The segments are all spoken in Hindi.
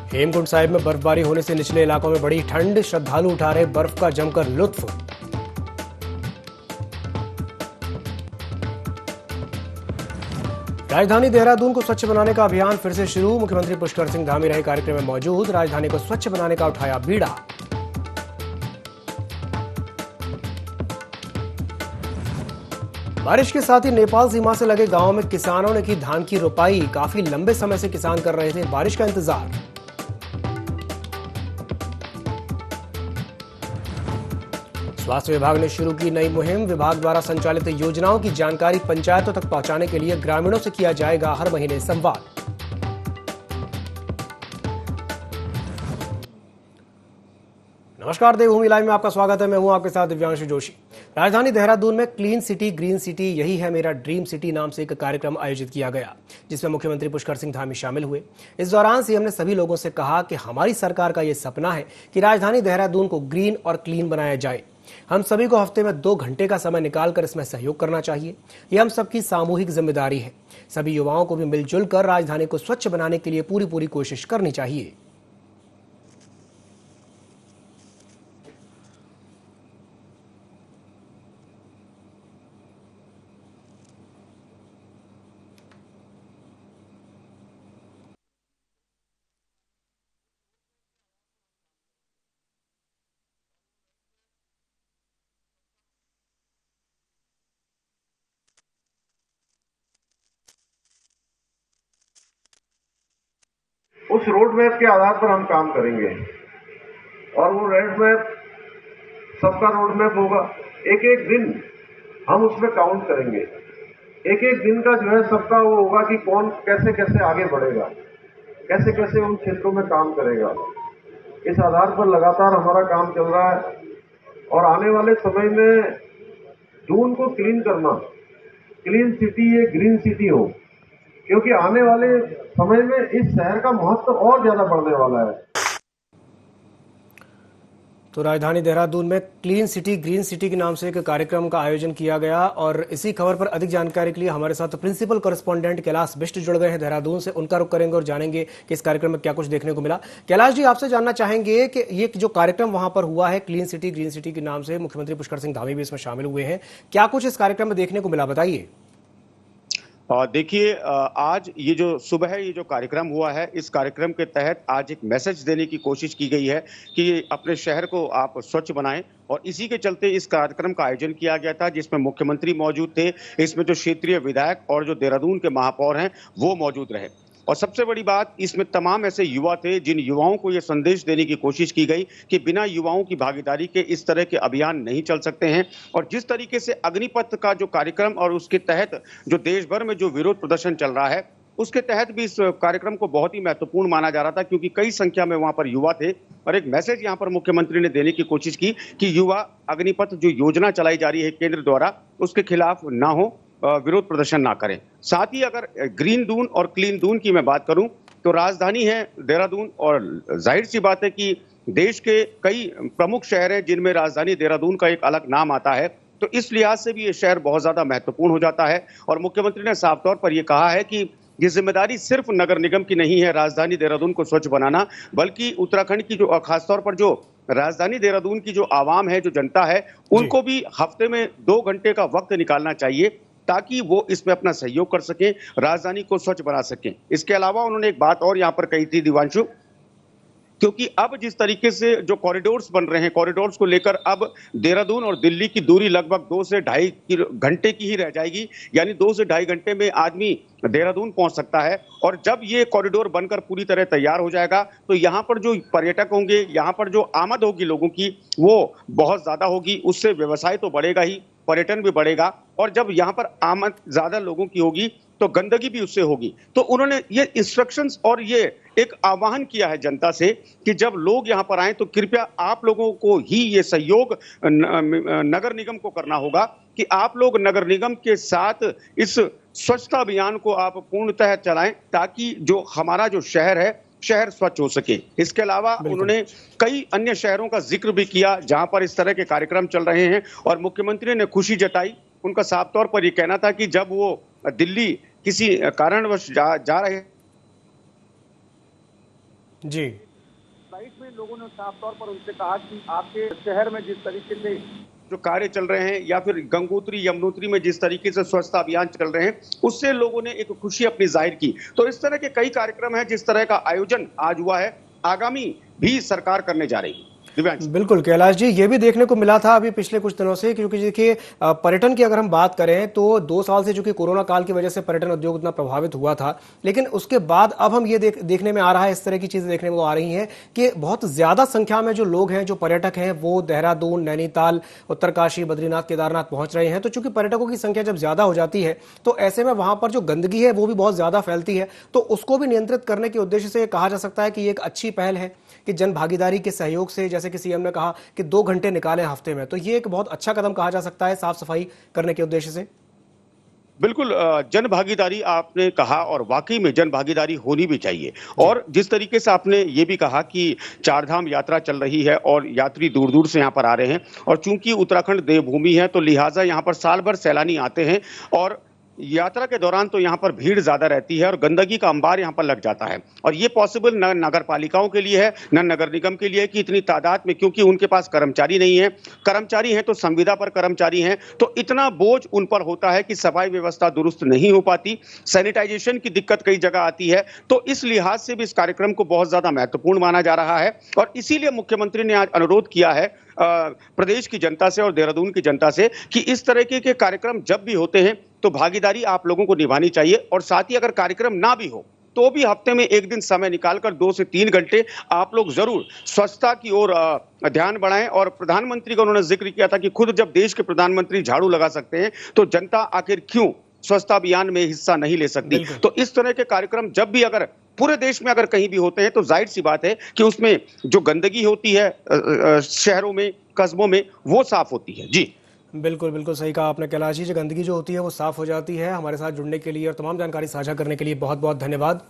हेमकुंड साहिब में बर्फबारी होने से निचले इलाकों में बड़ी ठंड, श्रद्धालु उठा रहे बर्फ का जमकर लुत्फ। राजधानी देहरादून को स्वच्छ बनाने का अभियान फिर से शुरू, मुख्यमंत्री पुष्कर सिंह धामी रहे कार्यक्रम में मौजूद, राजधानी को स्वच्छ बनाने का उठाया बीड़ा। बारिश के साथ ही नेपाल सीमा से लगे गांवों में किसानों ने की धान की रोपाई, काफी लंबे समय से किसान कर रहे थे बारिश का इंतजार। स्वास्थ्य विभाग ने शुरू की नई मुहिम, विभाग द्वारा संचालित योजनाओं की जानकारी पंचायतों तक पहुंचाने के लिए ग्रामीणों से किया जाएगा हर महीने संवाद। नमस्कार, देवभूमि लाइव में आपका स्वागत है। मैं हूं आपके साथ दिव्यांशु जोशी। राजधानी देहरादून में क्लीन सिटी ग्रीन सिटी यही है मेरा ड्रीम सिटी नाम से एक कार्यक्रम आयोजित किया गया, जिसमें मुख्यमंत्री पुष्कर सिंह धामी शामिल हुए। इस दौरान सीएम ने सभी लोगों से कहा कि हमारी सरकार का यह सपना है कि राजधानी देहरादून को ग्रीन और क्लीन बनाया जाए। हम सभी को हफ्ते में 2 घंटे का समय निकालकर इसमें सहयोग करना चाहिए। यह हम सबकी सामूहिक जिम्मेदारी है। सभी युवाओं को भी मिलजुल कर राजधानी को स्वच्छ बनाने के लिए पूरी कोशिश करनी चाहिए। उस रोड मैप के आधार पर हम काम करेंगे और वो रोड मैप सबका रोड मैप होगा। एक एक दिन हम उसमें काउंट करेंगे, एक एक दिन का जो है सबका वो होगा कि कौन कैसे कैसे आगे बढ़ेगा, कैसे कैसे उन क्षेत्रों में काम करेगा। इस आधार पर लगातार हमारा काम चल रहा है और आने वाले समय में दून को क्लीन करना, क्लीन सिटी ये ग्रीन सिटी हो, क्योंकि आने वाले समय में इस शहर का महत्व और ज्यादा बढ़ने वाला है। तो राजधानी देहरादून में क्लीन सिटी ग्रीन सिटी के नाम से एक कार्यक्रम का आयोजन किया गया और इसी खबर पर अधिक जानकारी के लिए हमारे साथ प्रिंसिपल कॉरेस्पॉन्डेंट कैलाश बिष्ट जुड़ गए हैं देहरादून से। उनका रुख करेंगे और जानेंगे कि इस कार्यक्रम में क्या कुछ देखने को मिला। कैलाश जी, आपसे जानना चाहेंगे कि ये जो कार्यक्रम वहां पर हुआ है क्लीन सिटी ग्रीन सिटी के नाम से, मुख्यमंत्री पुष्कर सिंह धामी भी इसमें शामिल हुए हैं, क्या कुछ इस कार्यक्रम में देखने को मिला, बताइए। देखिए, आज ये जो सुबह ये जो कार्यक्रम हुआ है, इस कार्यक्रम के तहत आज एक मैसेज देने की कोशिश की गई है कि अपने शहर को आप स्वच्छ बनाएं और इसी के चलते इस कार्यक्रम का आयोजन किया गया था, जिसमें मुख्यमंत्री मौजूद थे, इसमें जो क्षेत्रीय विधायक और जो देहरादून के महापौर हैं वो मौजूद रहे। और सबसे बड़ी बात, इसमें तमाम ऐसे युवा थे जिन युवाओं को ये संदेश देने की कोशिश की गई कि बिना युवाओं की भागीदारी के इस तरह के अभियान नहीं चल सकते हैं। और जिस तरीके से अग्निपथ का जो कार्यक्रम और उसके तहत जो देश भर में जो विरोध प्रदर्शन चल रहा है, उसके तहत भी इस कार्यक्रम को बहुत ही महत्वपूर्ण माना जा रहा था, क्योंकि कई संख्या में वहां पर युवा थे। और एक मैसेज यहाँ पर मुख्यमंत्री ने देने की कोशिश की कि युवा अग्निपथ जो योजना चलाई जा रही है केंद्र द्वारा, उसके खिलाफ ना हो, विरोध प्रदर्शन ना करें। साथ ही अगर ग्रीन दून और क्लीन दून की मैं बात करूं तो राजधानी है देहरादून और जाहिर सी बात है कि देश के कई प्रमुख शहर हैं जिनमें राजधानी देहरादून का एक अलग नाम आता है, तो इस लिहाज से भी ये शहर बहुत ज्यादा महत्वपूर्ण हो जाता है। और मुख्यमंत्री ने साफ तौर पर यह कहा है कि ये जिम्मेदारी सिर्फ नगर निगम की नहीं है राजधानी देहरादून को स्वच्छ बनाना, बल्कि उत्तराखंड की जो खासतौर पर जो राजधानी देहरादून की जो आवाम है, जो जनता है, उनको भी हफ्ते में 2 घंटे का वक्त निकालना चाहिए ताकि वो इसमें अपना सहयोग कर सकें, राजधानी को स्वच्छ बना सकें। इसके अलावा उन्होंने एक बात और यहाँ पर कही थी दिवांशु, क्योंकि अब जिस तरीके से जो कॉरिडोर्स बन रहे हैं, कॉरिडोर्स को लेकर अब देहरादून और दिल्ली की दूरी लगभग 2 से ढाई घंटे की ही रह जाएगी, यानी 2 से ढाई घंटे में आदमी देहरादून पहुंच सकता है। और जब ये कॉरिडोर बनकर पूरी तरह तैयार हो जाएगा तो यहाँ पर जो पर्यटक होंगे, यहाँ पर जो आमद होगी लोगों की, वो बहुत ज्यादा होगी। उससे व्यवसाय तो बढ़ेगा ही, पर्यटन भी बढ़ेगा। और जब यहाँ पर आमद ज्यादा लोगों की होगी तो गंदगी भी उससे होगी। तो उन्होंने ये इंस्ट्रक्शंस और ये एक आह्वान किया है जनता से कि जब लोग यहाँ पर आए तो कृपया आप लोगों को ही ये सहयोग नगर निगम को करना होगा कि आप लोग नगर निगम के साथ इस स्वच्छता अभियान को आप पूर्णतः चलाएं, ताकि जो हमारा जो शहर है, शहर स्वच्छ हो सके। इसके अलावा उन्होंने कई अन्य शहरों का जिक्र भी किया जहां पर इस तरह के कार्यक्रम चल रहे हैं और मुख्यमंत्री ने खुशी जताई। उनका साफ तौर पर यह कहना था कि जब वो दिल्ली किसी कारणवश जा रहे जी। साइट में लोगों ने साफ तौर पर उनसे कहा कि आपके शहर में जिस तरीके से जो कार्य चल रहे हैं या फिर गंगोत्री यमुनोत्री में जिस तरीके से स्वच्छता अभियान चल रहे हैं, उससे लोगों ने एक खुशी अपनी जाहिर की। तो इस तरह के कई कार्यक्रम हैं, जिस तरह का आयोजन आज हुआ है, आगामी भी सरकार करने जा रही है। बिल्कुल कैलाश जी, ये भी देखने को मिला था अभी पिछले कुछ दिनों से, क्योंकि देखिए पर्यटन की अगर हम बात करें तो 2 साल से चूंकि कोरोना काल की वजह से पर्यटन उद्योग इतना प्रभावित हुआ था, लेकिन उसके बाद अब हम ये देखने में आ रहा है, इस तरह की चीजें देखने में आ रही हैं कि बहुत ज्यादा संख्या में जो लोग हैं, जो पर्यटक हैं, वो देहरादून, नैनीताल, उत्तरकाशी, बद्रीनाथ, केदारनाथ पहुंच रहे हैं। तो चूंकि पर्यटकों की संख्या जब ज्यादा हो जाती है तो ऐसे में वहां पर जो गंदगी है वो भी बहुत ज्यादा फैलती है। तो उसको भी नियंत्रित करने के उद्देश्य से कहा जा सकता है कि ये एक अच्छी पहल है कि जन भागीदारी के सहयोग से, जैसे कि सीएम ने कहा कि 2 घंटे निकालें हफ्ते में, तो ये एक बहुत अच्छा कदम कहा जा सकता है साफ सफाई करने के उद्देश्य से। बिल्कुल, जन भागीदारी आपने कहा और वाकई में जन भागीदारी होनी भी चाहिए। और जिस तरीके से आपने ये भी कहा कि चारधाम यात्रा चल रही है और यात्री दूर दूर से यहाँ पर आ रहे हैं, और चूंकि उत्तराखंड देवभूमि है तो लिहाजा यहाँ पर साल भर सैलानी आते हैं, और यात्रा के दौरान तो यहाँ पर भीड़ ज्यादा रहती है और गंदगी का अंबार यहाँ पर लग जाता है। और ये पॉसिबल न नगर पालिकाओं के लिए है, न नगर निगम के लिए कि इतनी तादाद में, क्योंकि उनके पास कर्मचारी नहीं है, कर्मचारी हैं तो संविदा पर कर्मचारी हैं, तो इतना बोझ उन पर होता है कि सफाई व्यवस्था दुरुस्त नहीं हो पाती, सैनिटाइजेशन की दिक्कत कई जगह आती है। तो इस लिहाज से भी इस कार्यक्रम को बहुत ज्यादा महत्वपूर्ण माना जा रहा है, और इसीलिए मुख्यमंत्री ने आज अनुरोध किया है प्रदेश की जनता से और देहरादून की जनता से कि इस तरह के कार्यक्रम जब भी होते हैं तो भागीदारी आप लोगों को निभानी चाहिए, और साथ ही अगर कार्यक्रम ना भी हो तो भी हफ्ते में एक दिन समय निकालकर 2 से 3 घंटे आप लोग जरूर स्वच्छता की ओर ध्यान बढ़ाएं। और प्रधानमंत्री का उन्होंने जिक्र किया था कि खुद जब देश के प्रधानमंत्री झाड़ू लगा सकते हैं तो जनता आखिर क्यों स्वच्छता अभियान में हिस्सा नहीं ले सकती। तो इस तरह के कार्यक्रम जब भी अगर पूरे देश में अगर कहीं भी होते हैं तो जाहिर सी बात है कि उसमें जो गंदगी होती है शहरों में, कस्बों में, वो साफ होती है। जी बिल्कुल बिल्कुल सही कहा आपने कैलाश जी, जो गंदगी जो होती है वो साफ हो जाती है। हमारे साथ जुड़ने के लिए और तमाम जानकारी साझा करने के लिए बहुत बहुत धन्यवाद।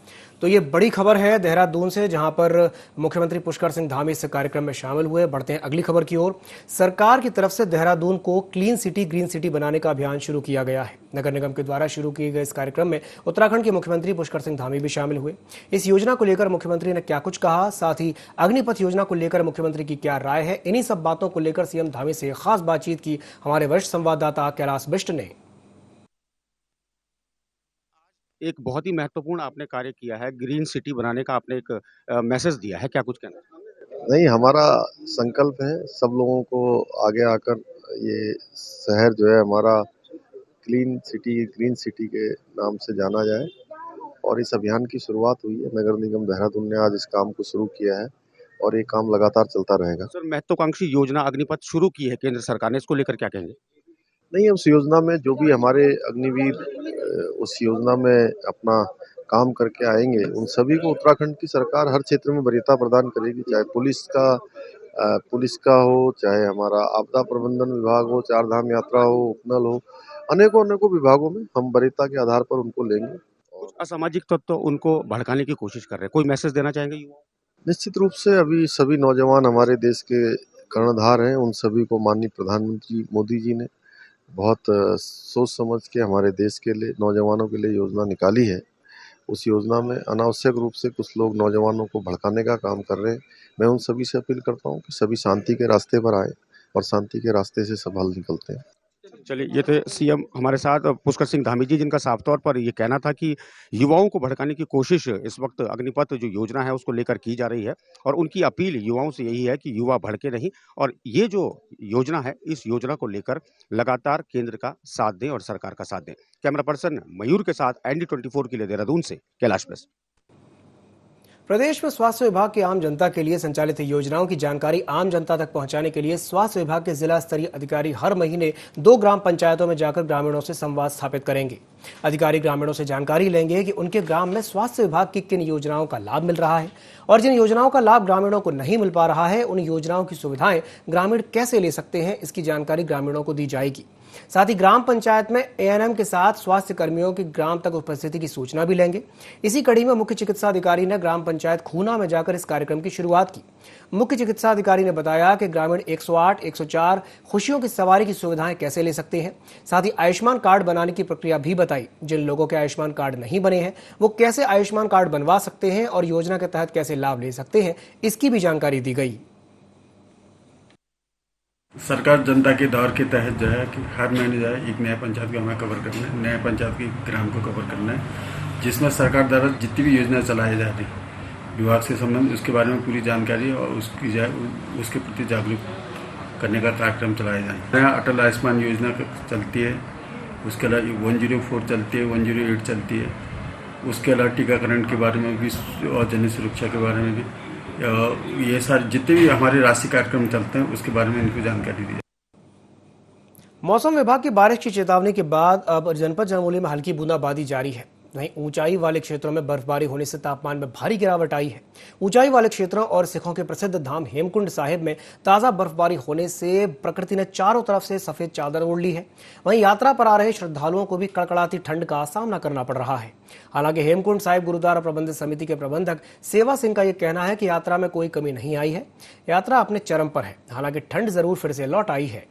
तो ये बड़ी खबर है देहरादून से, जहां पर मुख्यमंत्री पुष्कर सिंह धामी इस कार्यक्रम में शामिल हुए। बढ़ते हैं अगली खबर की ओर। सरकार की तरफ से देहरादून को क्लीन सिटी ग्रीन सिटी बनाने का अभियान शुरू किया गया है। नगर निगम के द्वारा शुरू किए गए इस कार्यक्रम में उत्तराखंड के मुख्यमंत्री पुष्कर सिंह धामी भी शामिल हुए। इस योजना को लेकर मुख्यमंत्री ने क्या कुछ कहा, साथ ही अग्निपथ योजना को लेकर मुख्यमंत्री की क्या राय है, इन्हीं सब बातों को लेकर सीएम धामी से खास बातचीत की हमारे वरिष्ठ संवाददाता कैलाश बिष्ट ने। एक बहुत ही महत्वपूर्ण आपने कार्य किया है, ग्रीन सिटी बनाने का आपने एक मैसेज दिया है, क्या कुछ कहना है? नहीं, हमारा संकल्प है सब लोगों को आगे आकर ये शहर जो है हमारा क्लीन सिटी ग्रीन सिटी के नाम से जाना जाए, और इस अभियान की शुरुआत हुई है। नगर निगम देहरादून ने आज इस काम को शुरू किया है और ये काम लगातार चलता रहेगा। सर, महत्वाकांक्षी योजना अग्निपथ शुरू की है केंद्र सरकार ने, इसको लेकर क्या कहेंगे? नहीं, उस योजना में जो भी हमारे अग्निवीर उस योजना में अपना काम करके आएंगे, उन सभी को उत्तराखंड की सरकार हर क्षेत्र में वरीयता प्रदान करेगी, चाहे पुलिस का हो, चाहे हमारा आपदा प्रबंधन विभाग हो, चारधाम यात्रा हो, उपनल हो, अनेकों विभागों में हम वरीयता के आधार पर उनको लेंगे। कुछ असामाजिक तत्व तो उनको भड़काने की कोशिश कर रहे हैं, कोई मैसेज देना चाहेंगे युवाओं? निश्चित रूप से अभी सभी नौजवान हमारे देश के कर्णधार हैं, उन सभी को माननीय प्रधानमंत्री मोदी जी ने बहुत सोच समझ के हमारे देश के लिए, नौजवानों के लिए योजना निकाली है। उस योजना में अनावश्यक रूप से कुछ लोग नौजवानों को भड़काने का काम कर रहे हैं। मैं उन सभी से अपील करता हूं कि सभी शांति के रास्ते पर आए और शांति के रास्ते से सब हल निकलते हैं। चलिए, ये थे सीएम हमारे साथ पुष्कर सिंह धामी जी, जिनका साफ तौर पर ये कहना था कि युवाओं को भड़काने की कोशिश इस वक्त अग्निपथ जो योजना है उसको लेकर की जा रही है, और उनकी अपील युवाओं से यही है कि युवा भड़के नहीं, और ये जो योजना है इस योजना को लेकर लगातार केंद्र का साथ दें और सरकार का साथ दें। कैमरा पर्सन मयूर के साथ ND24 के लिए देहरादून से कैलाश बिष्ट। प्रदेश में स्वास्थ्य विभाग की आम जनता के लिए संचालित योजनाओं की जानकारी आम जनता तक पहुंचाने के लिए स्वास्थ्य विभाग के जिला स्तरीय अधिकारी हर महीने 2 ग्राम पंचायतों में जाकर ग्रामीणों से संवाद स्थापित करेंगे। अधिकारी ग्रामीणों से जानकारी लेंगे कि उनके ग्राम में स्वास्थ्य विभाग की किन योजनाओं का लाभ मिल रहा है, और जिन योजनाओं का लाभ ग्रामीणों को नहीं मिल पा रहा है उन योजनाओं की सुविधाएं ग्रामीण कैसे ले सकते हैं, इसकी जानकारी ग्रामीणों को दी जाएगी। साथ ही ग्राम पंचायत में एएनएम के साथ स्वास्थ्य कर्मियों की ग्राम तक उपस्थिति की सूचना भी लेंगे। इसी कड़ी में मुख्य चिकित्सा अधिकारी ने ग्राम पंचायत खूना में जाकर इस कार्यक्रम की शुरुआत की। मुख्य चिकित्सा अधिकारी ने बताया कि ग्रामीण 108, 104 खुशियों की सवारी की सुविधाएं कैसे ले सकते हैं। साथ ही आयुष्मान कार्ड बनाने की प्रक्रिया भी बताई। जिन लोगों के आयुष्मान कार्ड नहीं बने हैं वो कैसे आयुष्मान कार्ड बनवा सकते हैं और योजना के तहत कैसे लाभ ले सकते हैं, इसकी भी जानकारी दी गई। सरकार जनता के दौर के तहत जो है कि हर महीने जो है एक नया पंचायत को हमें कवर करना है, नया पंचायत के ग्राम को कवर करना है, जिसमें सरकार द्वारा जितनी भी योजना चलाई जा रही विभाग से संबंध उसके बारे में पूरी जानकारी और उसके प्रति जागरूक करने का कार्यक्रम चलाया जाए। नया अटल आयुष्मान योजना चलती है, उसके अलावा 104 चलती है, 108 चलती है, उसके अलावा टीकाकरण के बारे में भी और जन सुरक्षा के बारे में भी, ये सारे जितने भी हमारे राष्ट्रीय कार्यक्रम चलते हैं उसके बारे में इनको जानकारी दी। मौसम विभाग की बारिश की चेतावनी के बाद अब जनपद चमोली में हल्की बूंदाबांदी जारी है। वहीं ऊंचाई वाले क्षेत्रों में बर्फबारी होने से तापमान में भारी गिरावट आई है। ऊंचाई वाले क्षेत्रों और सिखों के प्रसिद्ध धाम हेमकुंड साहिब में ताजा बर्फबारी होने से प्रकृति ने चारों तरफ से सफेद चादर ओढ़ ली है। वहीं यात्रा पर आ रहे श्रद्धालुओं को भी कड़कड़ाती ठंड का सामना करना पड़ रहा है। हालांकि हेमकुंड साहिब गुरुद्वारा प्रबंधन समिति के प्रबंधक सेवा सिंह का यह कहना है कि यात्रा में कोई कमी नहीं आई है, यात्रा अपने चरम पर है। हालांकि ठंड जरूर फिर से लौट आई है।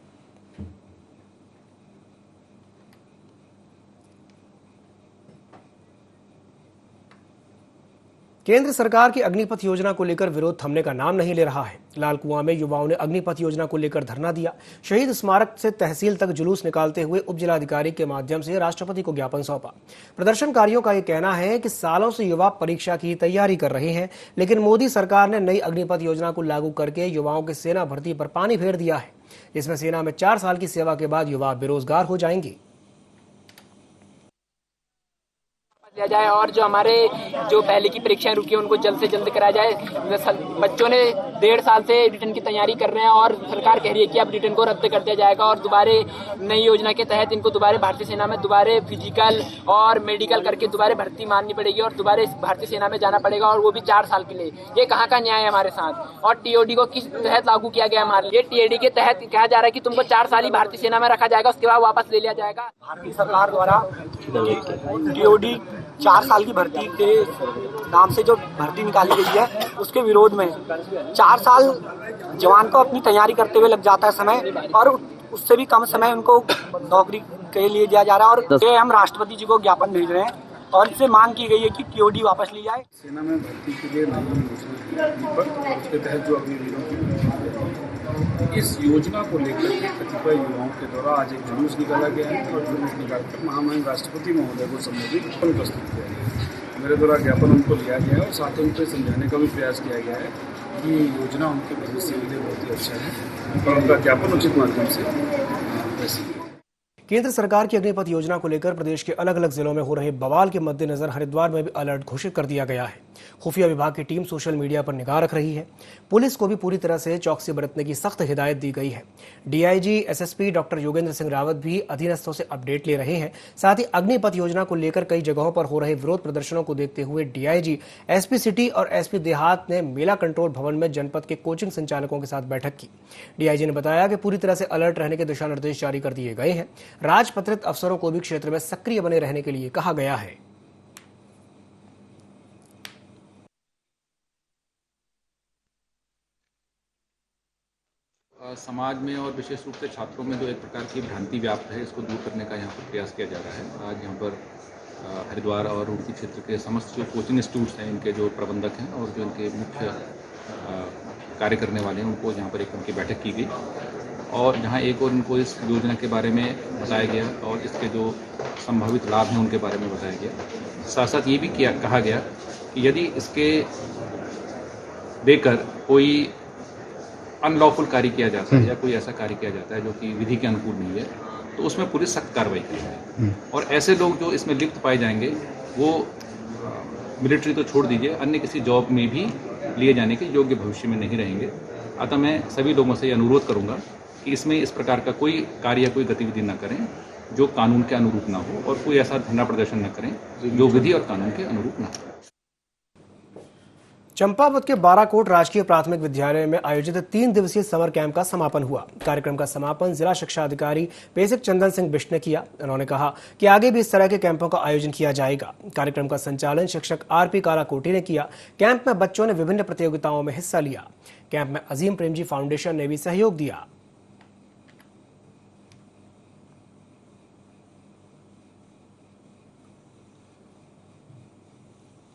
केंद्र सरकार की अग्निपथ योजना को लेकर विरोध थमने का नाम नहीं ले रहा है। लालकुआं में युवाओं ने अग्निपथ योजना को लेकर धरना दिया। शहीद स्मारक से तहसील तक जुलूस निकालते हुए उप जिलाधिकारी के माध्यम से राष्ट्रपति को ज्ञापन सौंपा। प्रदर्शनकारियों का यह कहना है कि सालों से युवा परीक्षा की तैयारी कर रहे हैं, लेकिन मोदी सरकार ने नई अग्निपथ योजना को लागू करके युवाओं की सेना भर्ती पर पानी फेर दिया है। इसमें सेना में 4 साल की सेवा के बाद युवा बेरोजगार हो जाएंगे। दिया जाए और जो हमारे जो पहले की परीक्षाएं रुकी है उनको जल्द से जल्द कराया जाए। बच्चों ने 1.5 साल से रिटर्न की तैयारी कर रहे हैं और सरकार कह रही है कि अब रिटर्न को रद्द कर दिया जाएगा और दोबारे नई योजना के तहत इनको दोबारे भारतीय सेना में दोबारे फिजिकल और मेडिकल करके दोबारे भर्ती माननी पड़ेगी और दोबारे भारतीय सेना में जाना पड़ेगा और वो भी 4 साल के लिए। ये कहाँ का न्याय है हमारे साथ। और टीओडी को किस तहत लागू किया गया हमारे लिए? टीओडी के तहत कहा जा रहा है कि तुमको 4 साल ही भारतीय सेना में रखा जाएगा, उसके बाद वापस ले लिया जाएगा। भारतीय सरकार द्वारा टीओडी 4 साल की भर्ती के नाम से जो भर्ती निकाली गई है उसके विरोध में 4 साल जवान को अपनी तैयारी करते हुए लग जाता है समय और उससे भी कम समय उनको नौकरी के लिए दिया जा रहा है। और ये हम राष्ट्रपति जी को ज्ञापन भेज रहे हैं और इससे मांग की गई है कि टीओडी वापस ली जाए। सेना में भर्ती के लिए नई योजना उसके तहत जो अग्निवीरों की इस योजना को लेकर के कतिपय युवाओं के द्वारा आज एक जुलूस निकाला गया है और जुलूस निकालकर महामहिम राष्ट्रपति महोदय को संबोधित प्रस्तुत किया गया है। मेरे द्वारा ज्ञापन उनको लिया गया है और साथ ही उनको समझाने का भी प्रयास किया गया है कि ये योजना उनके भविष्य के लिए बहुत ही अच्छा है और उनका ज्ञापन उचित माध्यम से केंद्र सरकार की अग्निपथ योजना को लेकर प्रदेश के अलग अलग जिलों में हो रहे बवाल के मद्देनजर हरिद्वार में भी अलर्ट घोषित कर दिया गया है। खुफिया विभाग की टीम सोशल मीडिया पर निगाह रख रही है। पुलिस को भी पूरी तरह से चौकसी बरतने की सख्त हिदायत दी गई है। DIG SSP doctor Yogendra Singh Rawat भी अधीनस्थों से अपडेट ले रहे हैं। साथ ही अग्निपथ योजना को लेकर कई जगहों पर हो रहे विरोध प्रदर्शनों को देखते हुए डीआईजी, एसपी सिटी और एसपी देहात ने मेला कंट्रोल भवन में जनपद के कोचिंग संचालकों के साथ बैठक की। डीआईजी ने बताया कि पूरी तरह से अलर्ट रहने के दिशा निर्देश जारी कर दिए गए हैं। राजपत्रित अफसरों को भी क्षेत्र में सक्रिय बने रहने के लिए कहा गया है। समाज में और विशेष रूप से छात्रों में जो एक प्रकार की भ्रांति व्याप्त है, इसको दूर करने का यहाँ पर प्रयास किया जा रहा है। आज यहाँ पर हरिद्वार और रुड़की क्षेत्र के समस्त जो कोचिंग इंस्टीट्यूट्स हैं, इनके जो प्रबंधक हैं और जो इनके मुख्य कार्य करने वाले हैं, उनको यहाँ पर एक उनकी बैठक की गई और जहाँ एक और इनको इस योजना के बारे में बताया गया और इसके जो संभावित लाभ हैं उनके बारे में बताया गया। साथ साथ ये भी कहा गया कि यदि इसके देकर कोई अनलॉफुल कार्य किया जाता है या कोई ऐसा कार्य किया जाता है जो कि विधि के अनुकूल नहीं है, तो उसमें पुलिस सख्त कार्रवाई करेगी और ऐसे लोग जो इसमें लिप्त पाए जाएंगे वो मिलिट्री तो छोड़ दीजिए, अन्य किसी जॉब में भी लिए जाने के योग्य भविष्य में नहीं रहेंगे। अतः मैं सभी लोगों से अनुरोध करूंगा कि इसमें इस प्रकार का कोई कार्य या कोई गतिविधि न करें जो कानून के अनुरूप ना हो और कोई ऐसा धरना प्रदर्शन न करें जो विधि और कानून के अनुरूप ना हो। चंपावत के बाराकोट राजकीय प्राथमिक विद्यालय में आयोजित 3 दिवसीय समर कैंप का समापन हुआ। कार्यक्रम का समापन जिला शिक्षा अधिकारी पेसिक चंदन सिंह बिष्ट ने किया। उन्होंने कहा कि आगे भी इस तरह के कैंपों का आयोजन किया जाएगा। कार्यक्रम का संचालन शिक्षक आरपी कालाकोटी ने किया। कैंप में बच्चों ने विभिन्न प्रतियोगिताओं में हिस्सा लिया। कैंप में अजीम प्रेमजी फाउंडेशन ने भी सहयोग दिया।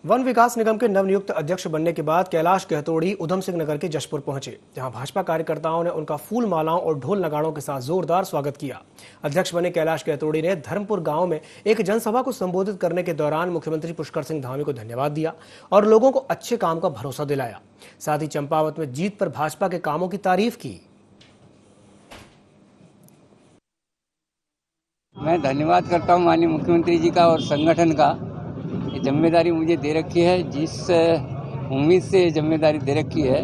वन विकास निगम के नवनियुक्त अध्यक्ष बनने के बाद कैलाश गहतोड़ी उधम सिंह नगर के जशपुर पहुंचे, जहां भाजपा कार्यकर्ताओं ने उनका फूल मालाओं और ढोल नगाड़ों के साथ जोरदार स्वागत किया। अध्यक्ष बने कैलाश गहतोड़ी ने धर्मपुर गांव में एक जनसभा को संबोधित करने के दौरान मुख्यमंत्री पुष्कर सिंह धामी को धन्यवाद दिया और लोगों को अच्छे काम का भरोसा दिलाया। साथ ही चंपावत में जीत पर भाजपा के कामों की तारीफ की। मैं धन्यवाद करता हूं माननीय मुख्यमंत्री जी का और संगठन का। ये जिम्मेदारी मुझे दे रखी है, जिस उम्मीद से ये जिम्मेदारी दे रखी है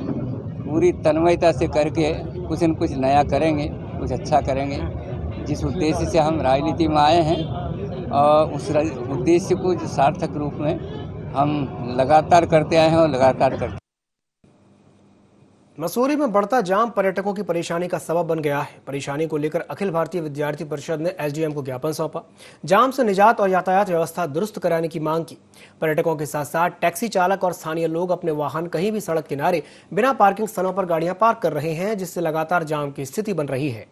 पूरी तन्मयता से करके कुछ न कुछ नया करेंगे, कुछ अच्छा करेंगे। जिस उद्देश्य से हम राजनीति में आए हैं और उस उद्देश्य को सार्थक रूप में हम लगातार करते आए हैं और लगातार करते। मसूरी में बढ़ता जाम पर्यटकों की परेशानी का सबब बन गया है। परेशानी को लेकर अखिल भारतीय विद्यार्थी परिषद ने एसडीएम को ज्ञापन सौंपा। जाम से निजात और यातायात व्यवस्था दुरुस्त कराने की मांग की। पर्यटकों के साथ साथ टैक्सी चालक और स्थानीय लोग अपने वाहन कहीं भी सड़क किनारे बिना पार्किंग स्थलों पर गाड़ियां पार्क कर रहे हैं, जिससे लगातार जाम की स्थिति बन रही है।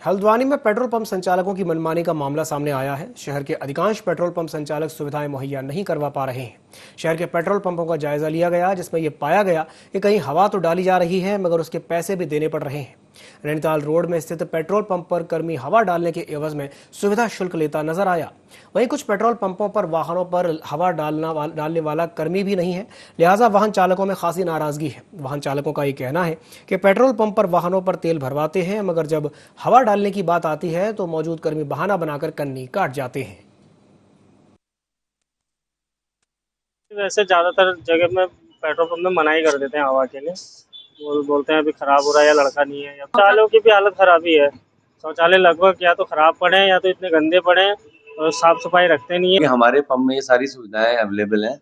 हल्द्वानी में पेट्रोल पंप संचालकों की मनमानी का मामला सामने आया है। शहर के अधिकांश पेट्रोल पंप संचालक सुविधाएं मुहैया नहीं करवा पा रहे हैं। शहर के पेट्रोल पंपों का जायजा लिया गया, जिसमें यह पाया गया कि कहीं हवा तो डाली जा रही है मगर उसके पैसे भी देने पड़ रहे हैं। नैनीताल रोड में स्थित पेट्रोल पंप पर कर्मी हवा डालने के एवज में सुविधा शुल्क लेता नजर आया। वहीं कुछ पेट्रोल पंपों पर वाहनों पर हवा डालने वाला कर्मी भी नहीं है, लिहाजा वाहन चालकों में खासी नाराजगी है। वाहन चालकों का ये कहना है कि पेट्रोल पंप पर वाहनों पर तेल भरवाते हैं, मगर जब हवा डालने की बात आती है तो मौजूद कर्मी बहाना बनाकर कन्नी काट जाते हैं। वैसे ज्यादातर जगह में पेट्रोल पंप में मनाही कर देते हैं हवा के लिए। बोलते हैं अभी खराब हो रहा है या लड़का नहीं है। या शौचालयों की भी हालत खराबी है। शौचालय लगभग या तो खराब पड़े हैं या तो इतने गंदे पड़े हैं और साफ सफाई रखते नहीं है। हमारे पंप में ये सारी सुविधाएं अवेलेबल हैं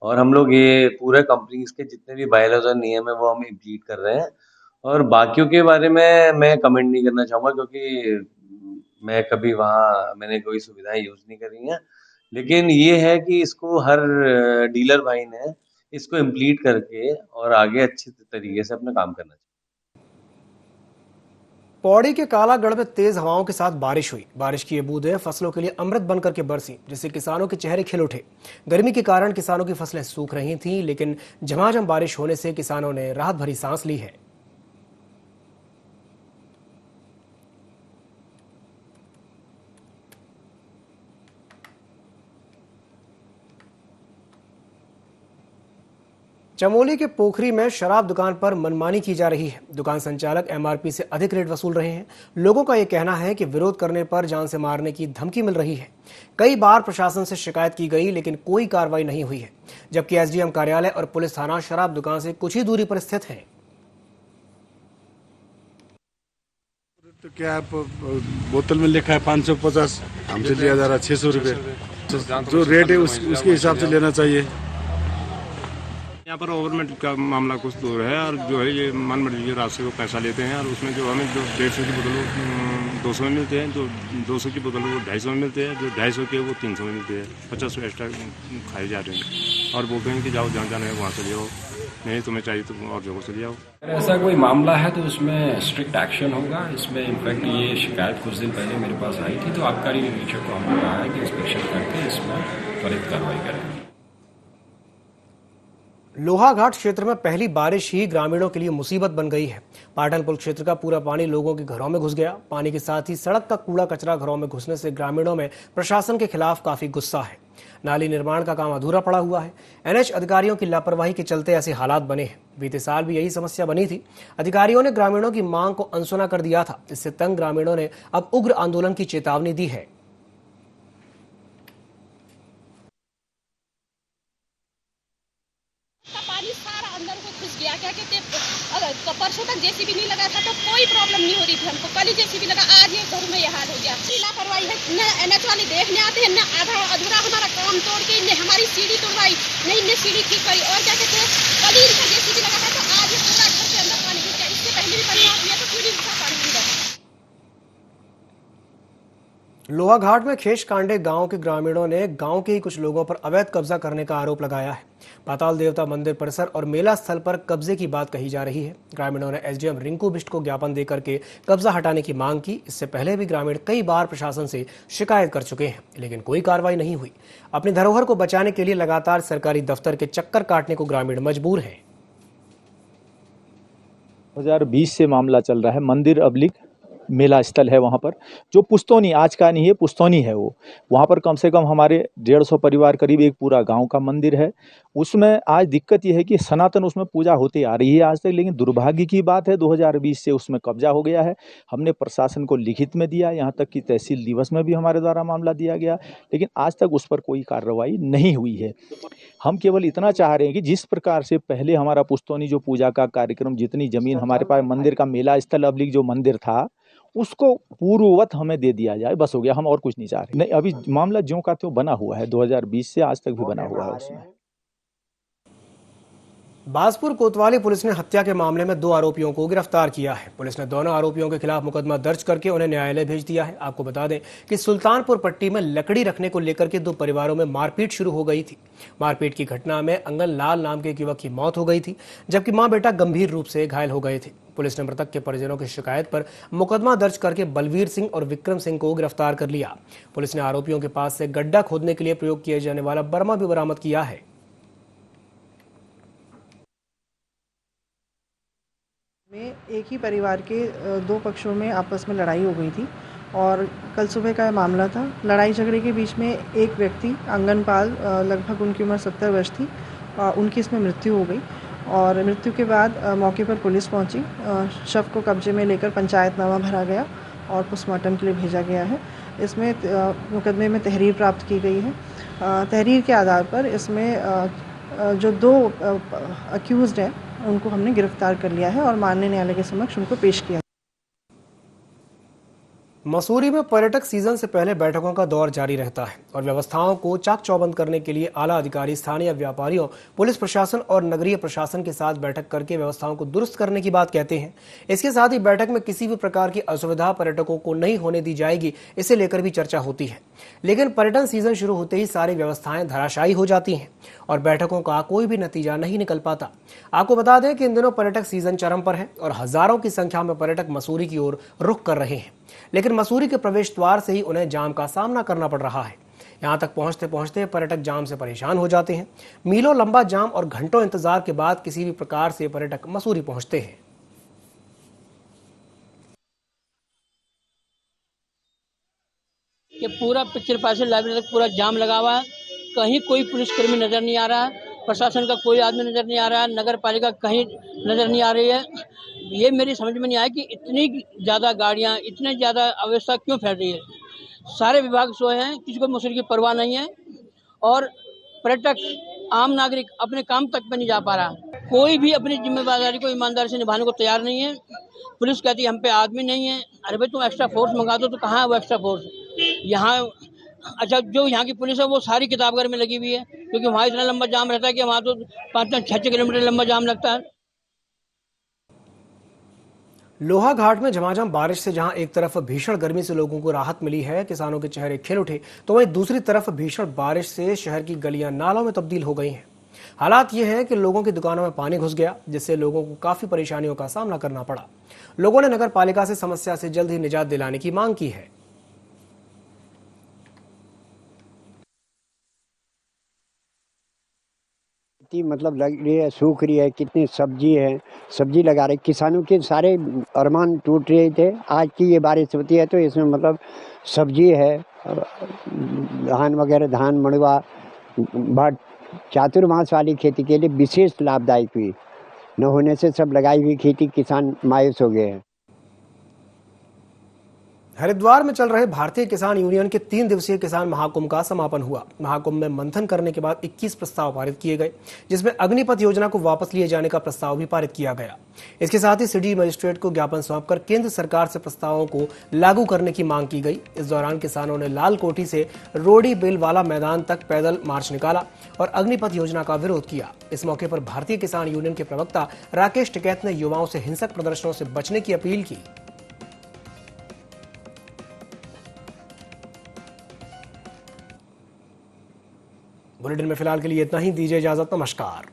और हम लोग ये पूरे कंपनीज के जितने भी बायलॉज और नियम है वो हम इम्प्लीट कर रहे हैं। और बाकियों के बारे में मैं कमेंट नहीं करना चाहूँगा, क्योंकि मैं कभी मैंने कोई सुविधाएं यूज नहीं करी हैं। लेकिन ये है कि इसको हर डीलर भाई ने इसको इम्प्लीट करके और आगे अच्छे तरीके से अपना काम करना चाहिए। पौड़ी के कालागढ़ में तेज हवाओं के साथ बारिश हुई। बारिश की ये बूंदें फसलों के लिए अमृत बनकर के बरसी, जिससे किसानों के चेहरे खिल उठे। गर्मी के कारण किसानों की फसलें सूख रही थीं, लेकिन झमाझम बारिश होने से किसानों ने राहत भरी सांस ली है। चमोली के पोखरी में शराब दुकान पर मनमानी की जा रही है। दुकान संचालक एमआरपी से अधिक रेट वसूल रहे हैं। लोगों का यह कहना है कि विरोध करने पर जान से मारने की धमकी मिल रही है। कई बार प्रशासन से शिकायत की गई, लेकिन कोई कार्रवाई नहीं हुई है, जबकि एसडीएम कार्यालय और पुलिस थाना शराब दुकान से कुछ ही दूरी पर स्थित है। तो क्या बोतल में लिखा है 550, हमसे लिया जा रहा है 600 रुपये। जो रेट है उसके हिसाब से लेना चाहिए। यहाँ पर ओवरमेट का मामला कुछ दूर है और जो है ये मन मर्जी रास्ते को पैसा लेते हैं और उसमें जो हमें जो 150 की बोतल 200 में मिलते हैं, जो 200 की बोतल वो 250 में मिलते हैं, जो 250 के वो 300 में मिलते हैं। 50 एक्स्ट्रा खाए जा रहे हैं और बोलते हैं कि जाओ जहाँ जाना है वहाँ से जाओ, नहीं तुम्हें चाहिए तो और जगह से जाओ। ऐसा कोई मामला है तो उसमें स्ट्रिक्ट एक्शन होगा। इसमें इनफैक्ट ये शिकायत कुछ दिन पहले मेरे पास आई थी, तो आबकारी निरीक्षक को हमने कहा है कि इंस्पेक्शन करके इसमें त्वरित कार्रवाई करें। लोहाघाट क्षेत्र में पहली बारिश ही ग्रामीणों के लिए मुसीबत बन गई है। पाटनपुर क्षेत्र का पूरा पानी लोगों के घरों में घुस गया। पानी के साथ ही सड़क का कूड़ा कचरा घरों में घुसने से ग्रामीणों में प्रशासन के खिलाफ काफी गुस्सा है। नाली निर्माण का काम अधूरा पड़ा हुआ है। एनएच अधिकारियों की लापरवाही के चलते ऐसे हालात बने हैं। बीते साल भी यही समस्या बनी थी। अधिकारियों ने ग्रामीणों की मांग को अनसुना कर दिया था। इससे तंग ग्रामीणों ने अब उग्र आंदोलन की चेतावनी दी है। पानी सारा गया। क्या कहते तो परसों तक जेसीबी नहीं लगा था तो कोई प्रॉब्लम नहीं हो रही थी हमको, कल ही जेसीबी लगा, आज ये घरों में ये हाल हो गया। लापरवाही है, न एनएच वाले देखने आते हैं, न आधा अधूरा हमारा काम तोड़ के इनने हमारी सीढ़ी तोड़वाई, नहीं इनने सीढ़ी ठीक करी। और क्या कहते हैं कल ही इनका जेसीबी लगा था तो आज ये पूरा घर के अंदर पानी घुस गया। इससे पहले भी परिवार किया तो सीढ़ी में पानी घुस गया। लोहाघाट में खेश कांडे गांव के ग्रामीणों ने गांव के ही कुछ लोगों पर अवैध कब्जा करने का आरोप लगाया है। पाताल देवता मंदिर परिसर और मेला स्थल पर कब्जे की बात कही जा रही है। ग्रामीणों ने एसडीएम रिंकू बिष्ट को ज्ञापन देकर के कब्जा हटाने की मांग की। इससे पहले भी ग्रामीण कई बार प्रशासन से शिकायत कर चुके हैं, लेकिन कोई कार्रवाई नहीं हुई। अपनी धरोहर को बचाने के लिए लगातार सरकारी दफ्तर के चक्कर काटने को ग्रामीण मजबूर हैं। 2020 से मामला चल रहा है। मंदिर अब्लिक मेला स्थल है, वहाँ पर जो पुस्तौनी आज का नहीं है, पुस्तौनी है वो, वहाँ पर कम से कम हमारे 150 परिवार, करीब एक पूरा गांव का मंदिर है। उसमें आज दिक्कत ये है कि सनातन उसमें पूजा होती आ रही है आज तक, लेकिन दुर्भाग्य की बात है 2020 से उसमें कब्जा हो गया है। हमने प्रशासन को लिखित में दिया, यहाँ तक कि तहसील दिवस में भी हमारे द्वारा मामला दिया गया, लेकिन आज तक उस पर कोई कार्रवाई नहीं हुई है। हम केवल इतना चाह रहे हैं कि जिस प्रकार से पहले हमारा पुस्तौनी जो पूजा का कार्यक्रम, जितनी जमीन हमारे पास मंदिर का मेला स्थल अब्लिक जो मंदिर था उसको पूर्ववत हमें दे दिया जाए, बस हो गया। हम और कुछ नहीं चाह रहे। नहीं, अभी मामला ज्यों का त्यों बना हुआ है, 2020 से आज तक भी बना हुआ है। उसमें बाजपुर कोतवाली पुलिस ने हत्या के मामले में 2 आरोपियों को गिरफ्तार किया है। पुलिस ने दोनों आरोपियों के खिलाफ मुकदमा दर्ज करके उन्हें न्यायालय भेज दिया है। आपको बता दें कि सुल्तानपुर पट्टी में लकड़ी रखने को लेकर के 2 परिवारों में मारपीट शुरू हो गई थी। मारपीट की घटना में अंगन लाल नाम के एक युवक की मौत हो गई थी, जबकि मां बेटा गंभीर रूप से घायल हो गए थे। पुलिस ने मृतक के परिजनों की शिकायत पर मुकदमा दर्ज करके बलवीर सिंह और विक्रम सिंह को गिरफ्तार कर लिया। पुलिस ने आरोपियों के पास से गड्ढा खोदने के लिए प्रयोग किए जाने वाला बर्मा भी बरामद किया है। एक ही परिवार के 2 पक्षों में आपस में लड़ाई हो गई थी और कल सुबह का मामला था। लड़ाई झगड़े के बीच में एक व्यक्ति आंगनपाल, लगभग उनकी उम्र 70 वर्ष थी, उनकी इसमें मृत्यु हो गई और मृत्यु के बाद मौके पर पुलिस पहुंची। शव को कब्जे में लेकर पंचायतनामा भरा गया और पोस्टमार्टम के लिए भेजा गया है। इसमें मुकदमे में तहरीर प्राप्त की गई है। तहरीर के आधार पर इसमें जो 2 अक्यूज्ड हैं उनको हमने गिरफ्तार कर लिया है और माननीय न्यायालय के समक्ष उनको पेश किया। मसूरी में पर्यटक सीजन से पहले बैठकों का दौर जारी रहता है और व्यवस्थाओं को चाक चौबंद करने के लिए आला अधिकारी स्थानीय व्यापारियों, पुलिस प्रशासन और नगरीय प्रशासन के साथ बैठक करके व्यवस्थाओं को दुरुस्त करने की बात कहते हैं। इसके साथ ही बैठक में किसी भी प्रकार की असुविधा पर्यटकों को नहीं होने दी जाएगी, इसे लेकर भी चर्चा होती है। लेकिन पर्यटन सीजन शुरू होते ही सारी व्यवस्थाएं धराशायी हो जाती हैं और बैठकों का कोई भी नतीजा नहीं निकल पाता। आपको बता दें कि इन दिनों पर्यटक सीजन चरम पर है और हजारों की संख्या में पर्यटक मसूरी की ओर रुख कर रहे हैं, लेकिन मसूरी के प्रवेश द्वार से ही उन्हें जाम का सामना करना पड़ रहा है। यहां तक पहुंचते पहुंचते पर्यटक जाम से परेशान हो जाते हैं। मीलों लंबा जाम और घंटों इंतजार के बाद किसी भी प्रकार से पर्यटक मसूरी पहुंचते हैं। कि पूरा पिक्चर पास से लाइब्रेरी तक पूरा जाम लगा हुआ है, कहीं कोई पुलिसकर्मी नजर नहीं आ रहा, प्रशासन का कोई आदमी नजर नहीं आ रहा, नगर पालिका कहीं नजर नहीं आ रही है। ये मेरी समझ में नहीं आया कि इतनी ज़्यादा गाड़ियाँ, इतनी ज़्यादा अव्यवस्था क्यों फैल रही है। सारे विभाग सोए हैं, किसी को मसूरी की परवाह नहीं है और पर्यटक, आम नागरिक अपने काम तक पे नहीं जा पा रहा। कोई भी अपनी जिम्मेदारी को ईमानदारी से निभाने को तैयार नहीं है। पुलिस कहती है हम पे आदमी नहीं है। अरे भाई तुम एक्स्ट्रा फोर्स मंगा दो, तो कहाँ है वो एक्स्ट्रा फोर्स यहाँ? अच्छा, जो यहाँ की पुलिस है वो सारी किताबघर में लगी हुई है, क्योंकि वहाँ इतना लंबा जाम रहता है कि वहाँ तो 5-6 किलोमीटर लंबा जाम लगता है। लोहाघाट में झमाझम बारिश से जहां एक तरफ भीषण गर्मी से लोगों को राहत मिली है, किसानों के चेहरे खिल उठे, तो वहीं दूसरी तरफ भीषण बारिश से शहर की गलियां नालों में तब्दील हो गई हैं। हालात ये हैं कि लोगों की दुकानों में पानी घुस गया, जिससे लोगों को काफी परेशानियों का सामना करना पड़ा। लोगों ने नगर पालिका से समस्या से जल्द ही निजात दिलाने की मांग की है। मतलब लग रही है, सूख रही है, कितनी सब्जी है, सब्जी लगा रहे, किसानों के सारे अरमान टूट रहे थे। आज की ये बारिश होती है तो इसमें मतलब सब्जी है, धान वगैरह, धान मड़वा, भट, चातुर्मास वाली खेती के लिए विशेष लाभदायक हुई। न होने से सब लगाई हुई खेती किसान मायूस हो गए हैं। हरिद्वार में चल रहे भारतीय किसान यूनियन के 3 दिवसीय किसान महाकुंभ का समापन हुआ। महाकुंभ में मंथन करने के बाद 21 प्रस्ताव पारित किए गए, जिसमें अग्निपथ योजना को वापस लिए जाने का प्रस्ताव भी पारित किया गया। इसके साथ ही सिटी मजिस्ट्रेट को ज्ञापन सौंपकर केंद्र सरकार से प्रस्तावों को लागू करने की मांग की गई। इस दौरान किसानों ने लाल कोठी से रोडी बेलवाला मैदान तक पैदल मार्च निकाला और अग्निपथ योजना का विरोध किया। इस मौके पर भारतीय किसान यूनियन के प्रवक्ता राकेश टिकैत ने युवाओं से हिंसक प्रदर्शनों से बचने की अपील की। बुलेटिन में फिलहाल के लिए इतना ही। दीजिए इजाजत। नमस्कार।